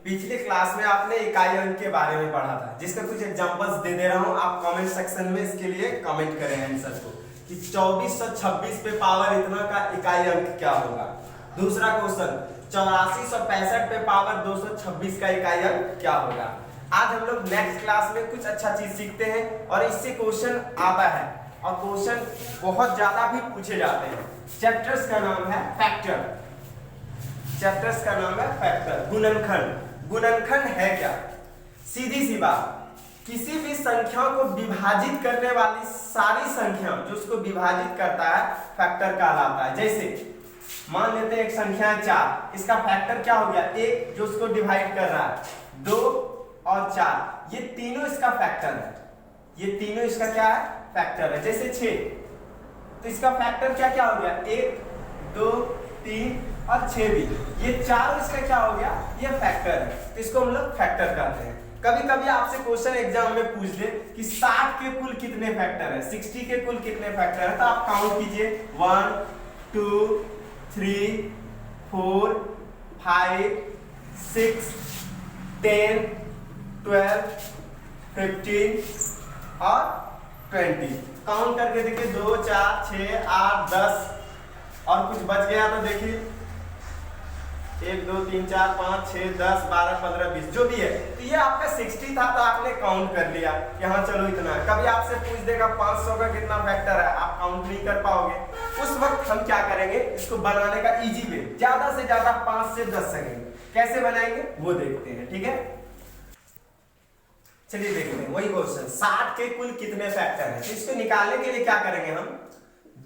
पिछले क्लास में आपने इकाई अंक के बारे में पढ़ा था, जिसका कुछ एग्जांपल्स दे रहा हूं। आप कमेंट सेक्शन में इसके लिए कमेंट करें आंसर को कि 2426 पे पावर इतना का इकाई अंक क्या होगा। दूसरा क्वेश्चन 8465 पे पावर 226 का इकाई अंक क्या होगा। आज हम लोग नेक्स्ट क्लास में कुछ अच्छा चीज सीखते हैं और इससे क्वेश्चन आता है और क्वेश्चन बहुत ज्यादा भी पूछे जाते हैं। चैप्टर्स का नाम है फैक्टर। चैप्टर्स का नाम है फैक्टर, गुणनखंड। गुणनखंड है क्या? सीधी सी बात, किसी भी संख्या को विभाजित करने वाली सारी संख्या जो उसको विभाजित करता है फैक्टर कहलाता है। जैसे मान लेते हैं एक संख्या है 4, इसका फैक्टर क्या हो गया? 1 जो उसको डिवाइड कर रहा है, 2 और 4, ये तीनों इसका फैक्टर है। ये तीनों इसका क्या है? फैक्टर है। जैसे 6, तो इसका फैक्टर क्या क्या हो गया? 1 2 3 और 6 भी, ये 4 इसका क्या हो गया? ये फैक्टर है, तो इसको हम लोग फैक्टर कहते हैं। कभी कभी आपसे क्वेश्चन एग्जाम में पूछ ले कि 60 के कुल कितने फैक्टर है, 60 के कुल कितने फैक्टर है, तो आप काउंट कीजिए 1 2 3 4 5 6 10 12 15 और 20। काउंट करके देखिए 2 4 6 8 10 और कुछ बच गया तो देखिए 1 2 3 4 5 6 10 12 15 20 जो भी है। तो ये आपका 60 था तो आपने काउंट कर लिया कि हाँ चलो इतना है। कभी आपसे पूछ देगा 500 का कितना फैक्टर है, आप काउंट नहीं कर पाओगे। उस वक्त हम क्या करेंगे, इसको बनाने का इजी वे, ज्यादा से ज्यादा 5 से 10 सेकंड कैसे बनाएंगे वो देखते हैं। ठीक है, चलिए देखते हैं वही क्वेश्चन। 60 के कुल कितने फैक्टर हैं, तो इसको निकालने के लिए क्या करेंगे हम?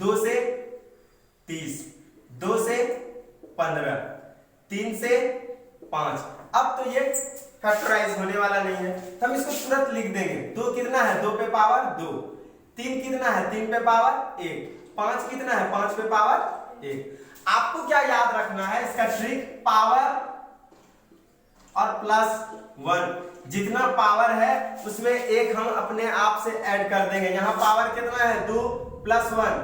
2 से 30, 2 से 15, 3 से 5। अब तो ये फैक्टराइज होने वाला नहीं है तो हम इसको तुरंत लिख देंगे। 2 कितना है? 2 पे पावर 2। 3 कितना है? 3 पे पावर 1। 5 कितना है? 5 पे पावर 1। आपको क्या याद रखना है इसका ट्रिक? पावर और प्लस 1, जितना पावर है उसमें 1 हम अपने आप से ऐड कर देंगे। यहां पावर कितना है? 2 प्लस 1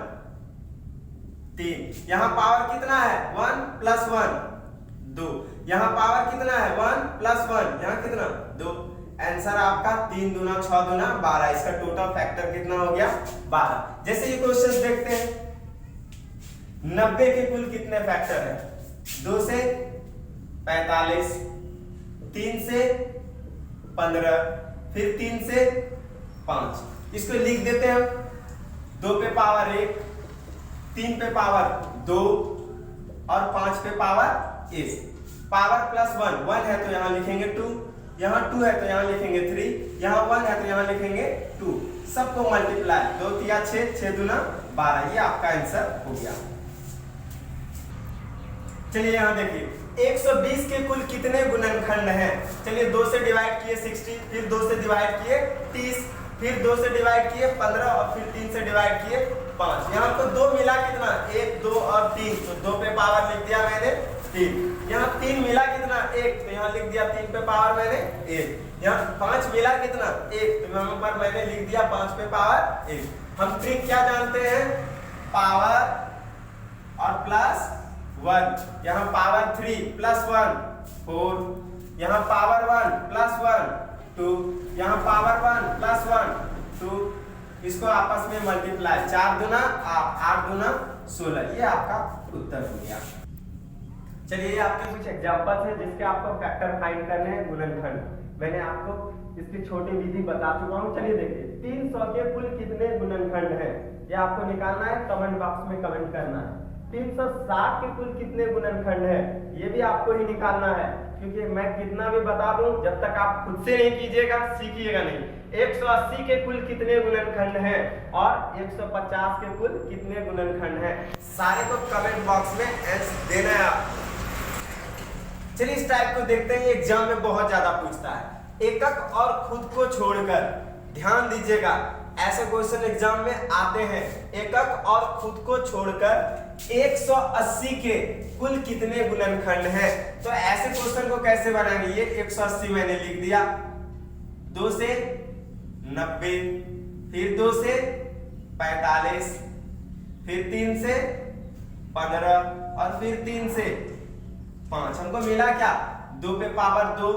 3। यहां पावर कितना है? 1 प्लस 1 2। यहां पावर कितना है? 1 प्लस 1, यहां कितना? 2। आंसर आपका 3 दूना 6 दूना 12। इसका टोटल फैक्टर कितना हो गया? 12। जैसे ये क्वेश्चन देखते हैं, 90 के कुल कितने फैक्टर है? 2 से 45, 3 से 15, फिर 3 से 5। इसको लिख देते हैं हम। 2 पे पावर 1, 3 पे पावर 2 और 5 पे पावर 1। पावर प्लस 1 है तो यहां लिखेंगे 2, यहां 2 है तो यहां लिखेंगे 3, यहां 1 है तो यहां लिखेंगे 2। सबको मल्टीप्लाई, 2 3 6, 6 दूना 12। ये आपका आंसर हो गया। चलिए यहां देखिए 120 के कुल कितने गुणनखंड हैं? चलिए 2 से डिवाइड किए 60, फिर 2 से डिवाइड किए 30, फिर 2 से डिवाइड किए 15 और फिर 3 से डिवाइड किए 5। यहाँ तो 2 मिला कितना? 1 2 और 3, तो 2 पे पावर लिख दिया मैंने 3। यहाँ 3 मिला कितना? 1, तो यहाँ लिख दिया 3 पे पावर मैंने 1। यहाँ 5 मिला कितना? 1, तो यहाँ पर मैंने लिख दिया 5 पे पावर 1। हम ट्रिक क्या जानते हैं? पावर और प्लस 1। यहाँ पावर 3 प्लस 1 4, यहाँ पावर 1 प्लस 1 2, यहाँ पावर 1 प्लस 1 2। इसको आपस में मल्टीप्लाई, 4 दूना 8 दूना 16। ये आपका उत्तर हो गया। चलिए ये आपके कुछ एग्जांपल्स हैं जिसके आपको फैक्टर फाइंड करने हैं गुणनखंड। मैंने आपको इसकी छोटी विधि बता चुका हूं। चलिए देखिए 300 के कुल कितने गुणनखंड हैं, ये आपको निकालना है। कमेंट बॉक्स में कमेंट करना है। 360 के कुल कितने गुणनखंड हैं, ये भी आपको ही निकालना है, क्योंकि मैं कितना भी बता दूं जब तक आप खुद से नहीं कीजिएगा सीखिएगा नहीं। 180 के कुल कितने गुणनखंड हैं और 150 के कुल कितने गुणनखंड हैं, सारे को कमेंट बॉक्स में आंसर देना है आप। चलिए इस टाइप को देखते हैं, एग्जाम में बहुत ज्यादा पूछता है। एकक और खुद को छोड़कर, ध्यान दीजिएगा ऐसे क्वेश्चन एग्जाम में आते हैं। एकक और खुद को छोड़कर 180 के कुल कितने गुणनखंड हैं, तो ऐसे क्वेश्चन को कैसे बनाएंगे? ये 180 मैंने लिख दिया, 2 से 90, फिर 2 से 45, फिर 3 से 15 और फिर 3 से 5। हमको मिला क्या? 2 पे पावर 2,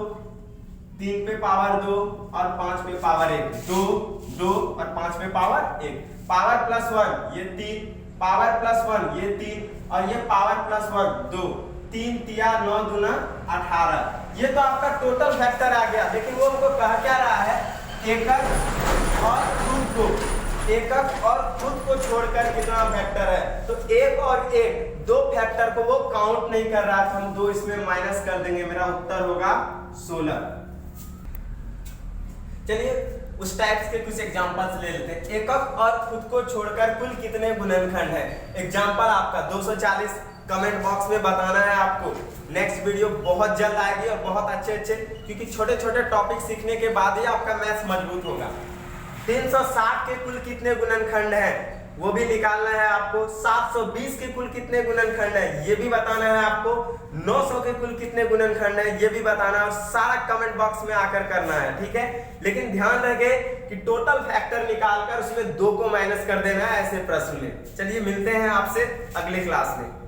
3 पे पावर 2 और 5 पे पावर 1। 2 2 और 5 पे पावर 1। पावर प्लस 1 ये 3, पावर प्लस 1 ये 3 और ये पावर प्लस 1 2। 3 तिया 9 दूना 18। ये तो आपका टोटल फैक्टर आ गया। लेकिन वो हमको कह क्या रहा है, एकक और खुद को, एकक और खुद को छोड़कर कितना फैक्टर है। तो एक और एक, दो फैक्टर को वो काउंट नहीं कर रहा था, हम 2 इसमें माइनस कर देंगे, मेरा उत्तर होगा 16। चलिए उस टाइप्स के कुछ एग्जांपल्स ले लेते हैं। एकक और खुद को छोड़कर कुल कितने गुणनखंड है। एग्जांपल आपका 240 कमेंट बॉक्स में बताना है आपको। नेक्स्ट वीडियो बहुत जल्द आएगी और बहुत अच्छे क्योंकि छोटे छोटे टॉपिक सीखने के बाद ही आपका मैथ्स मजबूत होगा। 360 के कुल कितने गुणनखंड हैं वो भी निकालना है आपको। 720 के कुल कितने गुणनखंड है ये भी बताना है आपको। 900 के कुल कितने गुणनखंड है ये भी बताना है और सारा कमेंट बॉक्स में आकर करना है, ठीक है। लेकिन ध्यान रखे कि टोटल फैक्टर निकालकर उसमें 2 को माइनस कर देना है ऐसे प्रश्न में। चलिए मिलते हैं आपसे अगले क्लास में।